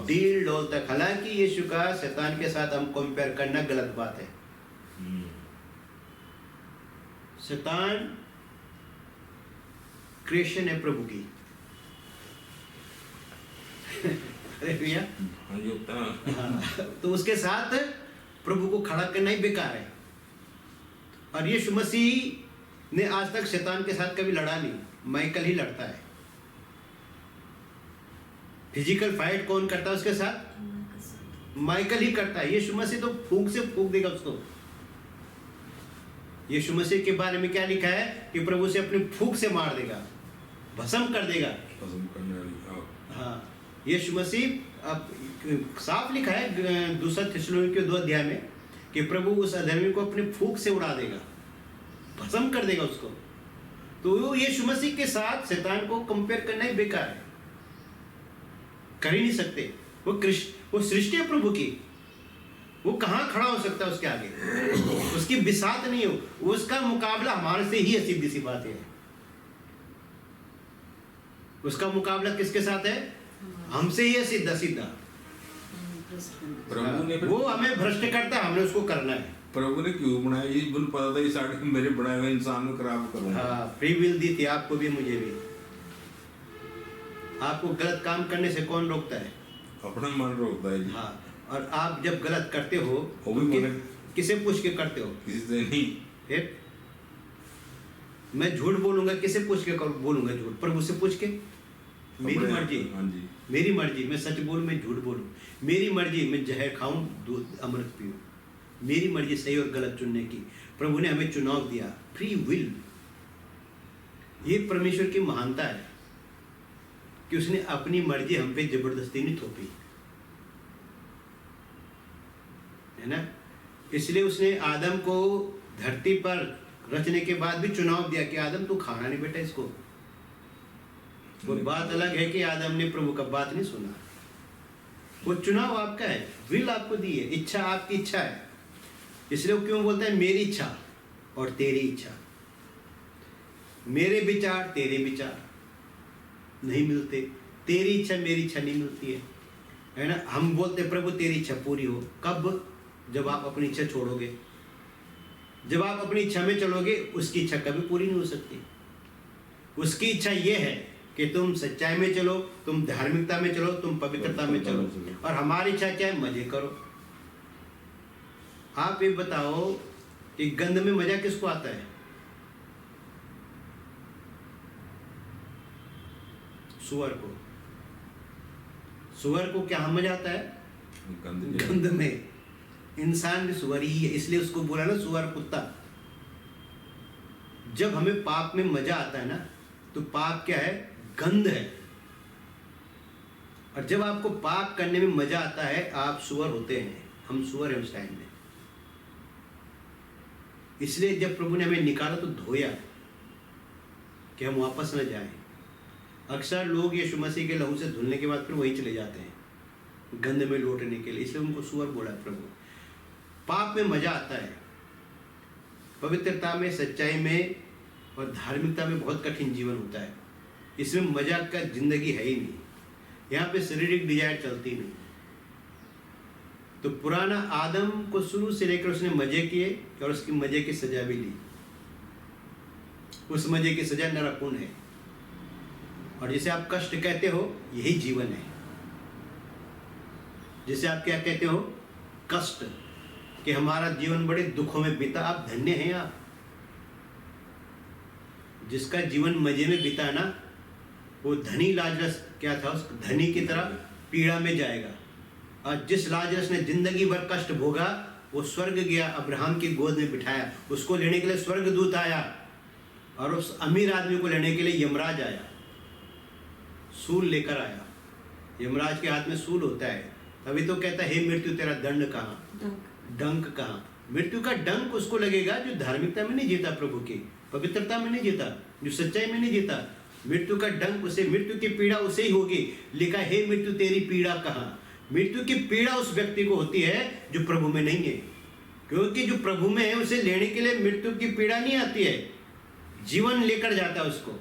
डील डोल तक। हालांकि यीशु का शैतान के साथ हम कंपेयर करना गलत बात है। शैतान क्रिएशन है प्रभु की, अरे भैया, हाँ, ये होता है। हाँ, तो उसके साथ प्रभु को खड़ा करना ही बेकार है। और यीशु मसीह ने आज तक शैतान के साथ कभी लड़ा नहीं, माइकल ही लड़ता है। फिजिकल फाइट कौन करता है उसके साथ? माइकल ही करता है। यीशु मसीह तो फूंक से फूंक देगा उसको। यीशु मसीह के बारे में क्या लिखा है कि प्रभु से अपनी फूंक से मार देगा, भस्म कर देगा। पसंद करने वाली, हाँ। हाँ, यीशु मसीह अब साफ लिखा है दूसरा थिस्सलुनीके 2 अध्याय में कि प्रभु उस अधर्मी को अपनी फूंक से उड़ा देगा, भस्म कर देगा उसको। तो यीशु मसीह के साथ शैतान को कंपेयर करना ही बेकार है, कर ही नहीं सकते। वो सृष्टि है प्रभु की, वो कहाँ खड़ा हो सकता है उसके आगे? उसकी बिसात नहीं हो, उसका मुकाबला हमारे से ही है, सीधी सी बात है। उसका मुकाबला किसके साथ है? हमसे ही है, सीधा सीधा। प्रभु ने वो हमें भ्रष्ट करता है, हमने उसको करना है। प्रभु ने क्यों बनाया? ये बुन पता था ये सारे मेरे बनाए हुए इंसान को खराब करूंगा। हाँ, फ्री विल दी थी आपको भी, मुझे भी। आपको गलत काम करने से कौन रोकता है? अपना मन रोकता है जी। हाँ, और आप जब गलत करते हो वो भी बोले किसे पूछ के करते हो? किसी से नहीं। फिर मैं झूठ बोलूंगा, किसे पूछ के बोलूंगा झूठ? प्रभु से पूछ के। मेरी मर्जी, हाँ जी, मेरी मर्जी, मैं सच बोलूं, मैं झूठ बोलूं। मेरी मर्जी, मैं जहर खाऊं, दूध अमृत पीऊं। मेरी मर्जी सही और गलत चुनने की। प्रभु ने हमें चुनाव दिया, फ्री विल। ये परमेश्वर की महानता है कि उसने अपनी मर्जी हम पे जबरदस्ती नहीं थोपी, है ना। इसलिए उसने आदम को धरती पर रचने के बाद भी चुनाव दिया कि आदम तू खाना नहीं बेटा इसको। वो बात अलग है कि आदम ने प्रभु का बात नहीं सुना। वो चुनाव आपका है, विल आपको दी है, इच्छा आपकी इच्छा है। इसलिए वो क्यों बोलता है मेरी इच्छा और तेरी इच्छा? मेरे विचार तेरे विचार नहीं मिलते, तेरी इच्छा मेरी इच्छा नहीं मिलती है ना। हम बोलते प्रभु तेरी इच्छा पूरी हो, कब? जब आप अपनी इच्छा छोड़ोगे। जब आप अपनी इच्छा में चलोगे, उसकी इच्छा कभी पूरी नहीं हो सकती। उसकी इच्छा यह है कि तुम सच्चाई में चलो, तुम धार्मिकता में चलो, तुम पवित्रता में चलो। और हमारी इच्छा क्या है? मजे करो। आप ये बताओ कि गंध में मजा किसको आता है? सुअर को। सुअर को क्या मजा आता है? गंध में। इंसान भी सुअर ही है, इसलिए उसको बोला ना सुअर कुत्ता। जब हमें पाप में मजा आता है ना, तो पाप क्या है? गंध है। और जब आपको पाप करने में मजा आता है, आप सुअर होते हैं। हम सुअर हैं उस टाइम में। इसलिए जब प्रभु ने हमें निकाला तो धोया कि हम वापस न जाएं। अक्सर लोग यीशु मसीह के लहू से धुलने के बाद फिर वहीं चले जाते हैं गंध में लौटने के लिए, इसलिए उनको सुअर बोला प्रभु। पाप में मजा आता है, पवित्रता में, सच्चाई में और धार्मिकता में बहुत कठिन जीवन होता है। इसमें मजा का जिंदगी है ही नहीं। यहाँ पे शारीरिक डिजायर चलती नहीं। तो पुराना आदम को शुरू से लेकर उसने मजे किए और उसकी मजे की सजा भी ली। उस मजे की सजा नरकून है। और जिसे आप कष्ट कहते हो, यही जीवन है। जिसे आप क्या कहते हो? कष्ट, कि हमारा जीवन बड़े दुखों में बीता। आप धन्य हैं। आप जिसका जीवन मजे में बीता ना, वो धनी लाजरस क्या था, उस धनी की तरह पीड़ा में जाएगा। और जिस लाजरस ने जिंदगी भर कष्ट भोगा, वो स्वर्ग गया, अब्राहम की गोद में बिठाया। उसको लेने के लिए स्वर्गदूत आया और उस अमीर आदमी को लेने के लिए यमराज आया, सूल लेकर आया। यमराज के हाथ में सूल होता है। तभी तो कहता है, हे मृत्यु तेरा दंड कहाँ, डंक कहाँ? मृत्यु का डंक उसको लगेगा जो धार्मिकता में नहीं जीता, प्रभु की पवित्रता में नहीं जीता, जो सच्चाई में नहीं जीता। मृत्यु का डंक उसे, मृत्यु की पीड़ा उसे ही होगी। लिखा, हे मृत्यु तेरी पीड़ा कहाँ? मृत्यु की पीड़ा उस व्यक्ति को होती है जो प्रभु में नहीं है। क्योंकि जो प्रभु में है, उसे लेने के लिए मृत्यु की पीड़ा नहीं आती है, जीवन लेकर जाता है उसको।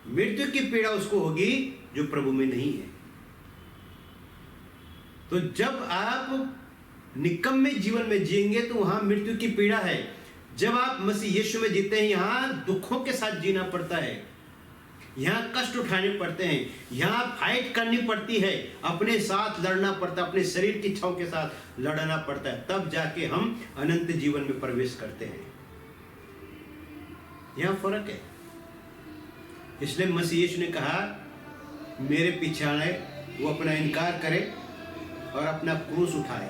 मृत्यु की पीड़ा उसको होगी जो प्रभु में नहीं है। तो जब आप निकम्मे जीवन में जिएंगे तो वहां मृत्यु की पीड़ा है। जब आप मसीह यीशु में जीते हैं, यहां दुखों के साथ जीना पड़ता है। यहाँ कष्ट उठाने पड़ते हैं, यहाँ फाइट करनी पड़ती है, अपने साथ लड़ना पड़ता है, अपने शरीर की इच्छाओं के साथ लड़ना पड़ता है, तब जाके हम अनंत जीवन में प्रवेश करते हैं। यहाँ फर्क है। इसलिए मसीह यीशु ने कहा मेरे पीछे आए वो अपना इनकार करे और अपना क्रूस उठाए।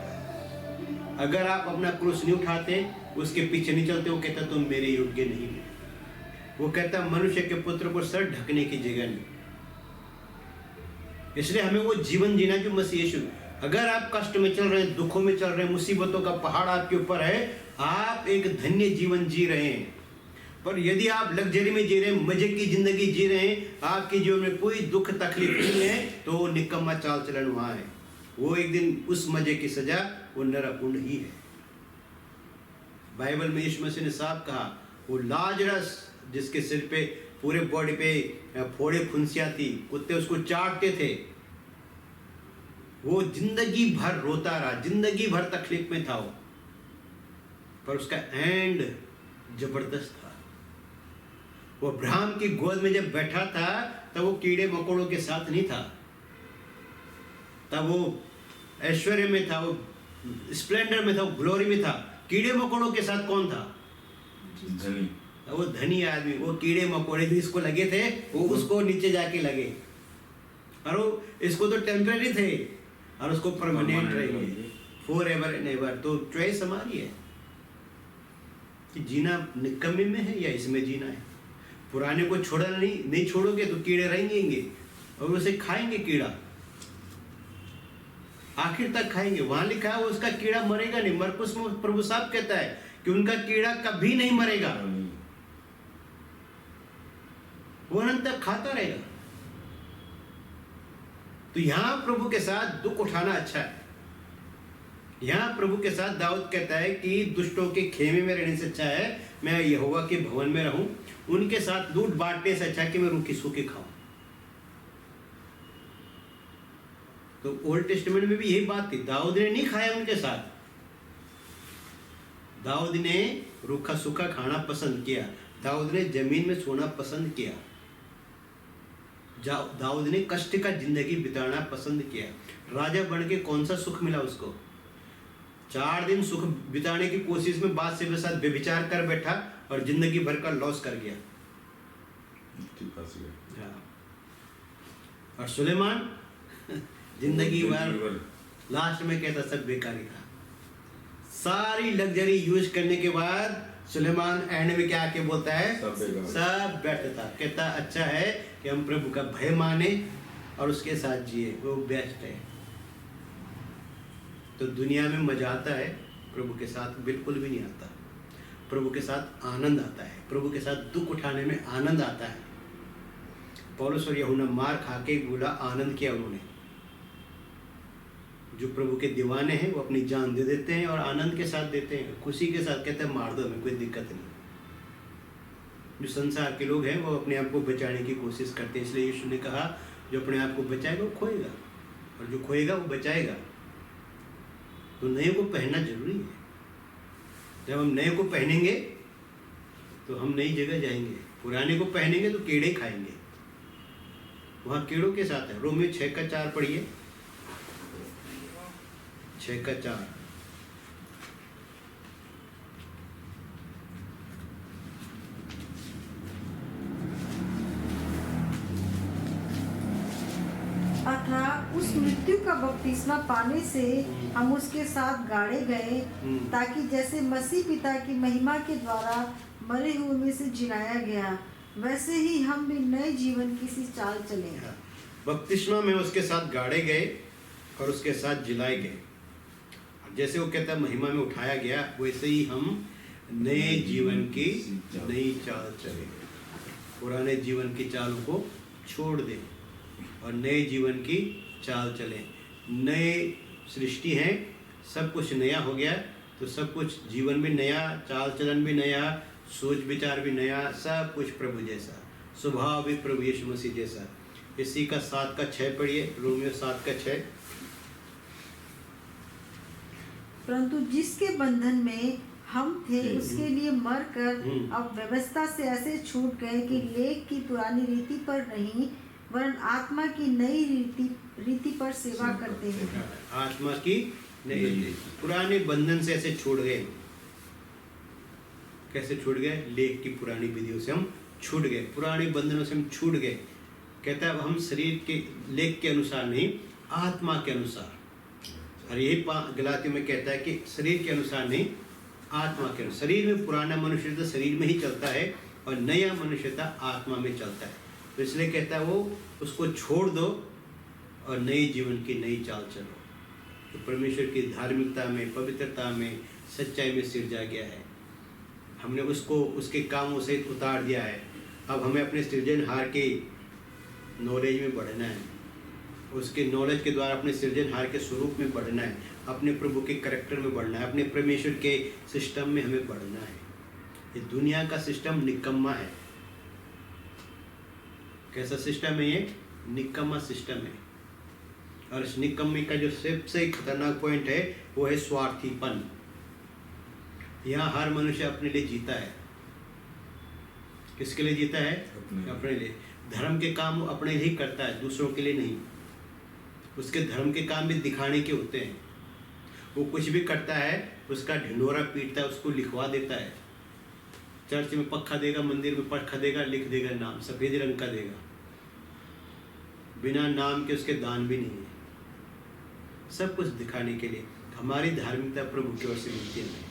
अगर आप अपना क्रूस नहीं उठाते, उसके पीछे नहीं चलते, वो कहता तुम मेरे योग्य नहीं हो। वो कहता मनुष्य के पुत्र को सर ढकने की जगह नहीं। इसलिए हमें वो जीवन जीना जो मसीह यीशु। अगर आप कष्ट में चल रहे हैं, दुखों में चल रहे हैं, मुसीबतों का पहाड़ आपके ऊपर है, आप एक धन्य जीवन जी रहे हैं। पर यदि आप लग्जरी में जी रहे हैं, मजे की जिंदगी जी रहे हैं, आपके जीवन में कोई दुख तकलीफ नहीं है, तो वो निकम्मा चाल चलन वहां है। वो एक दिन उस मजे की सजा वो नरकुंड ही है। बाइबल में यीशु मसीह ने साफ कहा, वो लाजरस जिसके सिर पे पूरे बॉडी पे फोड़े फुंसियां थी, कुत्ते उसको चाटते थे, वो जिंदगी भर रोता रहा, जिंदगी भर तकलीफ में था वो, पर उसका एंड जबरदस्त था। वो अब्राहम की गोद में जब बैठा था तब वो कीड़े मकोड़ों के साथ नहीं था, तब वो ऐश्वर्य में था, वो स्प्लेंडर में था, वो ग्लोरी में था। कीड़े मकोड़ों के साथ कौन था? धनी। वो धनी आदमी। वो कीड़े मकोड़े भी इसको लगे थे, वो उसको नीचे जाके लगे, और वो इसको तो टेम्परेरी थे और उसको परमानेंट रहेंगे, फॉर एवर एंड एवर। तो चॉइस हमारी है कि जीना निकम्मे में है या इसमें जीना है। पुराने को छोड़ना नहीं छोड़ोगे तो कीड़े रहेंगे और उसे खाएंगे, कीड़ा आखिर तक खाएंगे। वहां लिखा है उसका कीड़ा मरेगा नहीं। मरकुस में प्रभु साहब कहता है कि उनका कीड़ा कभी नहीं मरेगा, वो अनंत तक खाता रहेगा। तो यहां प्रभु के साथ दुख उठाना अच्छा है। यहां प्रभु के साथ दाऊद कहता है कि दुष्टों के खेमे में रहने से अच्छा है मैं यहोवा के भवन में रहूं, उनके साथ लूट बांटने से अच्छा है कि मैं रूखी सूखी खाऊं। तो ओल्ड टेस्टमेंट में भी यही बात थी। दाऊद ने नहीं खाया उनके साथ, दाऊद ने रूखा सूखा खाना पसंद किया, दाऊद ने जमीन में सोना पसंद किया, दाऊद ने कष्ट का जिंदगी बिताना पसंद किया। राजा बन के कौन सा सुख मिला उसको? 4 दिन सुख बिताने की कोशिश में बादशाह के साथ व्यभिचार कर बैठा और जिंदगी भर का लॉस कर गया। और सुलेमान जिंदगी भर लास्ट में कहता सब बेकारी था। सारी लग्जरी यूज करने के बाद सुलेमान एंड में क्या आके बोलता है? सब व्यर्थ था। कहता अच्छा है कि हम प्रभु का भय माने और उसके साथ जिए, वो बेस्ट है। तो दुनिया में मजा आता है, प्रभु के साथ बिल्कुल भी नहीं आता। प्रभु के साथ आनंद आता है, प्रभु के साथ दुख उठाने में आनंद आता है। पौलुस और यूहन्ना मार खा के बोला आनंद किया उन्होंने। जो प्रभु के दीवाने हैं वो अपनी जान दे देते हैं और आनंद के साथ देते हैं, खुशी के साथ कहते हैं मार दो, हमें कोई दिक्कत नहीं। जो संसार के लोग हैं वो अपने आप को बचाने की कोशिश करते हैं। इसलिए यीशु ने कहा जो अपने आप को बचाएगा वो खोएगा और जो खोएगा वो बचाएगा। तो नए को पहनना जरूरी है। जब हम नए को पहनेंगे तो हम नई जगह जाएंगे, पुराने को पहनेंगे तो कीड़े खाएंगे। वहाँ कीड़ों के साथ है। रोमियो 6:4 पढ़िए, 6:4। अर्थात उस मृत्यु का बपतिस्मा पाने से हम उसके साथ गाड़े गए, ताकि जैसे मसीह पिता की महिमा के द्वारा मरे हुए में से जिलाया गया, वैसे ही हम भी नए जीवन की सी चाल चले। बपतिस्मा में उसके साथ गाड़े गए और उसके साथ जिलाए गए। जैसे वो कहता है महिमा में उठाया गया, वैसे ही हम नए जीवन की नई चाल चले। पुराने जीवन की चालों को छोड़ दें और नए जीवन की चाल चलें। नए सृष्टि हैं, सब कुछ नया हो गया, तो सब कुछ जीवन भी नया, चाल चलन भी नया, सोच विचार भी नया, सब कुछ प्रभु जैसा, स्वभाव भी प्रभु यीशु मसीह जैसा। इसी का 7:6 पढ़िए, रोमियो 7:6। परंतु जिसके बंधन में हम थे उसके लिए मर कर अब व्यवस्था से ऐसे छूट गए कि लेख की पुरानी रीति पर नहीं वरन आत्मा की नई रीति पर सेवा करते हैं। आत्मा की नई, पुराने बंधन से ऐसे छूट गए। कैसे छूट गए? लेख की पुरानी विधियों से हम छूट गए, पुराने बंधनों से हम छूट गए। कहता है अब हम शरीर के लेख के अनुसार नहीं, आत्मा के अनुसार। और यही गलातियों में कहता है कि शरीर के अनुसार नहीं, आत्मा के अनुसार। शरीर में पुराना मनुष्य तो शरीर में ही चलता है और नया मनुष्यता आत्मा में चलता है। तो इसलिए कहता है वो उसको छोड़ दो और नई जीवन की नई चाल चलो। तो परमेश्वर की धार्मिकता में, पवित्रता में, सच्चाई में सिरजा गया है। हमने उसको उसके कामों से उतार दिया है। अब हमें अपने सृजनहार के नॉलेज में बढ़ना है, उसके नॉलेज के द्वारा अपने सृजनहार के स्वरूप में बढ़ना है, अपने प्रभु के करैक्टर में बढ़ना है, अपने परमेश्वर के सिस्टम में हमें बढ़ना है। ये दुनिया का सिस्टम निकम्मा है। कैसा सिस्टम है ये? निकम्मा सिस्टम है। और इस निकम्मे का जो सबसे खतरनाक पॉइंट है वो है स्वार्थीपन। यहाँ हर मनुष्य अपने लिए जीता है। किसके लिए जीता है? अपने लिए। धर्म के काम अपने लिए ही करता है, दूसरों के लिए नहीं। उसके धर्म के काम भी दिखाने के होते हैं। वो कुछ भी करता है, उसका ढिंढोरा पीटता है, उसको लिखवा देता है। चर्च में पक्का देगा, मंदिर में पक्का देगा, लिख देगा नाम, सफेद रंग का देगा। बिना नाम के उसके दान भी नहीं है। सब कुछ दिखाने के लिए। हमारी धार्मिकता प्रभु की ओर से मिलती है।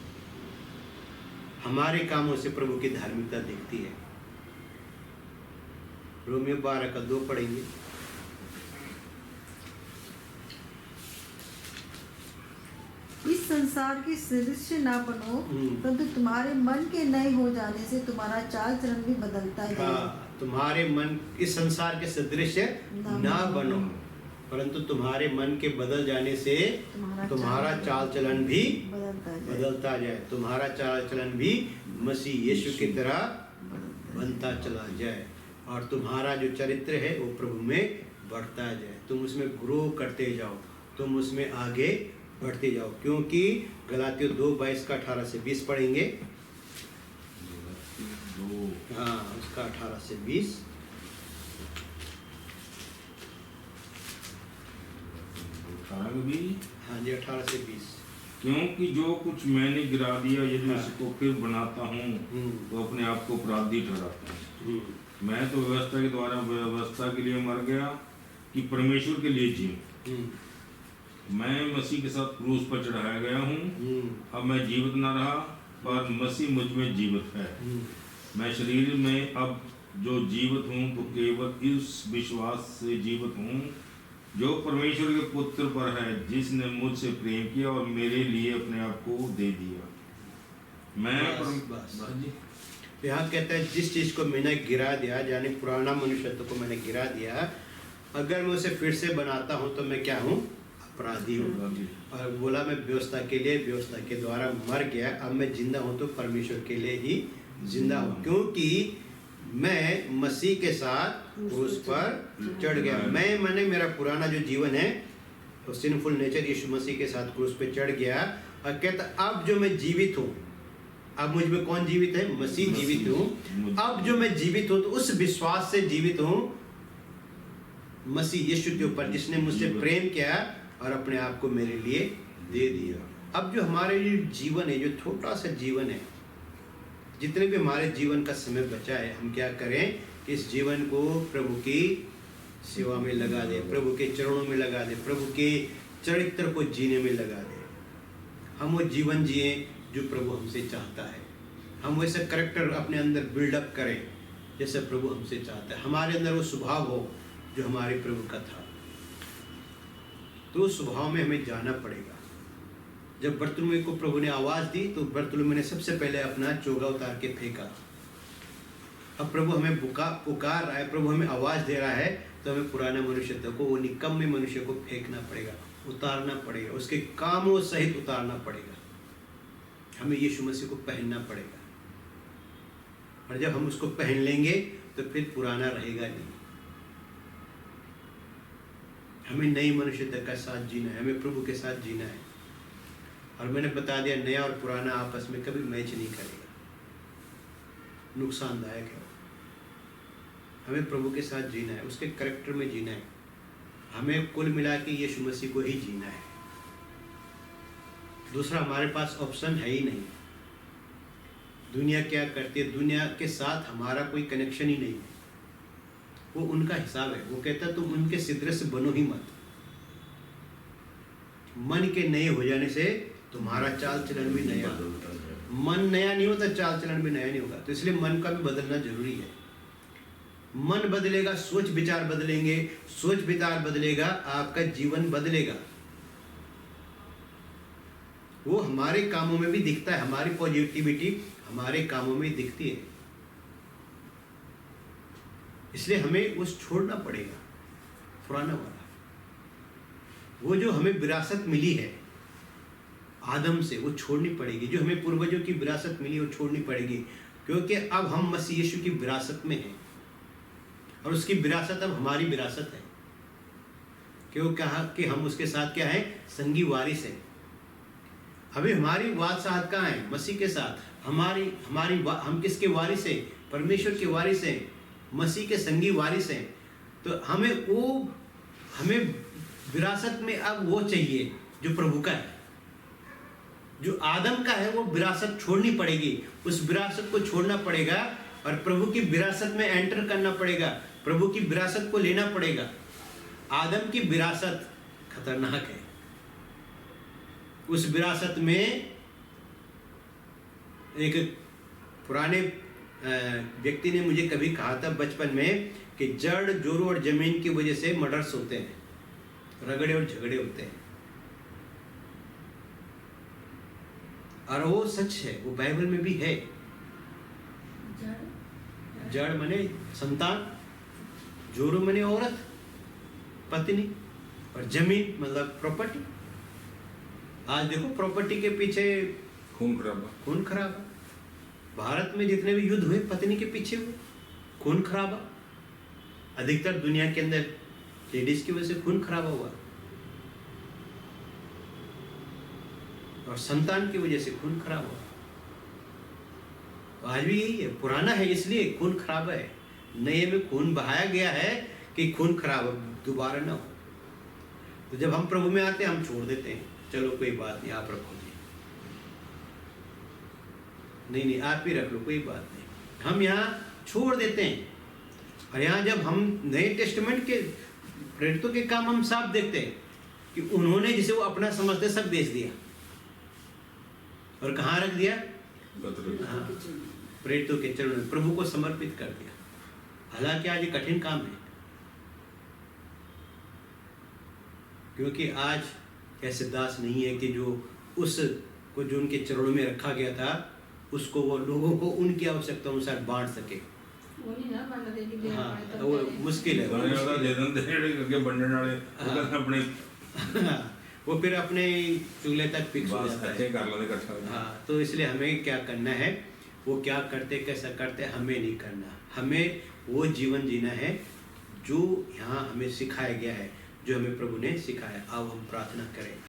हमारे कामों से प्रभु की धार्मिकता दिखती है। रोमियो 12:2 पढ़ेंगे। इस संसार के सदृश ना बनो, परंतु तुम्हारे मन के नए हो जाने से तुम्हारा चाल चलन भी बदलता है। तुम्हारे मन इस संसार के सदृश ना बनो, परंतु तुम्हारे मन के बदल जाने से तुम्हारा चाल चलन भी बदलता जाए। तुम्हारा चाल चलन भी मसीह यीशु की तरह बनता चला जाए और तुम्हारा जो चरित्र है वो प्रभु में बढ़ता जाए। तुम उसमें ग्रो करते जाओ, तुम उसमें आगे बढ़ते जाओ। क्योंकि गलातियों 2:22-18-20 पढ़ेंगे। हाँ, उसका 18-20। हाँ जी, 18-20। क्योंकि जो कुछ मैंने गिरा दिया यदि उसको फिर बनाता हूँ तो अपने आप को अपराधी ठहराता हूँ। मैं तो व्यवस्था के द्वारा व्यवस्था के लिए मर गया कि परमेश्वर के लिए जीऊं। मैं मसीह के साथ क्रूस पर चढ़ाया गया हूँ। अब मैं जीवित न रहा पर मसीह मुझ में जीवित है। मैं शरीर में अब जो जीवित हूँ तो केवल इस विश्वास से जीवित हूँ जो परमेश्वर के पुत्र पर है, जिसने मुझसे प्रेम किया और मेरे लिए अपने आप को दे दिया। यहाँ कहता है जिस चीज को मैंने गिरा दिया, यानी पुराना मनुष्यत्व को मैंने गिरा दिया, अगर मैं उसे फिर से बनाता हूँ तो मैं क्या हूँ? अपराधी हूँ। और बोला मैं व्यवस्था के लिए, व्यवस्था के द्वारा मर गया, अब मैं जिंदा हूँ तो परमेश्वर के लिए ही जिंदा हूँ। क्योंकि मैं मसीह के साथ क्रूस पर चढ़ गया। मैंने मेरा पुराना जो जीवन है तो सिंफुल नेचर यीशु मसीह के साथ क्रूस पे चढ़ गया। और कहता अब जो मैं जीवित हूँ, अब मुझ में कौन जीवित है? मसीह जीवित हूँ। अब जो मैं जीवित हूँ तो उस विश्वास से जीवित हूँ मसीह यीशु के ऊपर, जिसने मुझसे प्रेम किया और अपने आप को मेरे लिए दे दिया। अब जो हमारे लिए जीवन है, जो छोटा सा जीवन है, जितने भी हमारे जीवन का समय बचा है, हम क्या करें कि इस जीवन को प्रभु की सेवा में लगा दे, प्रभु के चरणों में लगा दे, प्रभु के चरित्र को जीने में लगा दे। हम वो जीवन जिए जो प्रभु हमसे चाहता है। हम वैसे करैक्टर अपने अंदर बिल्डअप करें जैसे प्रभु हमसे चाहता है। हमारे अंदर वो स्वभाव हो जो हमारे प्रभु का था। तो उस स्वभाव में हमें जाना पड़ेगा। जब बरतुलमै को प्रभु ने आवाज दी तो बरतुलमै ने सबसे पहले अपना चोगा उतार के फेंका। अब प्रभु हमें पुकार रहा है, प्रभु हमें आवाज दे रहा है, तो हमें पुराने मनुष्यत्व को, वो निकम्मे मनुष्य को फेंकना पड़ेगा, उतारना पड़ेगा, उसके कामों सहित उतारना पड़ेगा। हमें यीशु मसीह को पहनना पड़ेगा। और जब हम उसको पहन लेंगे तो फिर पुराना रहेगा नहीं। हमें नई मनुष्यता का साथ जीना है, हमें प्रभु के साथ जीना है। और मैंने बता दिया नया और पुराना आपस में कभी मैच नहीं करेगा, नुकसानदायक है। हमें प्रभु के साथ जीना है, उसके कैरेक्टर में जीना है, हमें कुल मिला के यीशु मसीह को ही जीना है। दूसरा हमारे पास ऑप्शन है ही नहीं। दुनिया क्या करती है, दुनिया के साथ हमारा कोई कनेक्शन ही नहीं है, वो उनका हिसाब है। वो कहता तुम उनके सिदरे से बनो ही मत। मन के नए हो जाने से तुम्हारा चाल चलन भी नया, मन नया नहीं होता चाल चलन भी नया नहीं होगा। तो इसलिए मन का भी बदलना जरूरी है। मन बदलेगा, सोच विचार बदलेंगे, सोच विचार बदलेगा, आपका जीवन बदलेगा। वो हमारे कामों में भी दिखता है, हमारी पॉजिटिविटी हमारे कामों में दिखती है। इसलिए हमें उस छोड़ना पड़ेगा पुराना वाला, वो जो हमें विरासत मिली है आदम से, वो छोड़नी पड़ेगी। जो हमें पूर्वजों की विरासत मिली वो छोड़नी पड़ेगी, क्योंकि अब हम मसीह यीशु की विरासत में हैं और उसकी विरासत अब हमारी विरासत है। क्यों कहा कि हम उसके साथ क्या है, संगी वारिस है। अभी हमारी वारसात कहाँ है, मसीह के साथ। हम किसके वारिस हैं, परमेश्वर के वारिस हैं, मसीह के संगी वारिस हैं। तो हमें विरासत में अब वो चाहिए जो प्रभु का है। जो आदम का है वो विरासत छोड़नी पड़ेगी, उस विरासत को छोड़ना पड़ेगा और प्रभु की विरासत में एंटर करना पड़ेगा, प्रभु की विरासत को लेना पड़ेगा। आदम की विरासत खतरनाक है। उस विरासत में एक पुराने व्यक्ति ने मुझे कभी कहा था बचपन में कि जड़ जोरों और जमीन की वजह से मर्डर्स होते हैं, रगड़े और झगड़े होते हैं। और वो सच है, वो बाइबल में भी है। जड़ मने संतान, जोरू मने औरत, पत्नी, और जमीन मतलब प्रॉपर्टी। आज देखो प्रॉपर्टी के पीछे खून खराबा। भारत में जितने भी युद्ध हुए पत्नी के पीछे हुए, खून खराबा। अधिकतर दुनिया के अंदर लेडीज की वजह से खून खराबा हुआ और संतान की वजह से खून खराब हुआ। तो आज भी यही है, पुराना है इसलिए खून खराब है, नए में खून बहाया गया है कि खून खराब दोबारा ना हो। तो जब हम प्रभु में आते हैं हम छोड़ देते हैं, चलो कोई बात नहीं, आप रखो जी, नहीं आप ही रख लो, कोई बात नहीं, हम यहाँ छोड़ देते हैं। और यहाँ जब हम नए टेस्टामेंट के प्रेरितों के काम हम साफ देखते हैं कि उन्होंने जिसे वो अपना समझते सब बेच दिया और कहाँ रख दिया, हाँ, प्रेरितों के चरणों में प्रभु को समर्पित कर दिया। हालांकि आज ये कठिन काम है, क्योंकि आज ऐसे दास नहीं है कि जो उनके चरणों में रखा गया था उसको वो लोगों को उनकी आवश्यकता अनुसार बांट सके। हाँ, तो वो मुश्किल है। वो फिर अपने चूल्हे तक फिक्स हो जाता है। हाँ, तो इसलिए हमें क्या करना है, वो क्या करते कैसा करते हमें नहीं करना। हमें वो जीवन जीना है जो यहाँ हमें सिखाया गया है, जो हमें प्रभु ने सिखाया। अब हम प्रार्थना करें।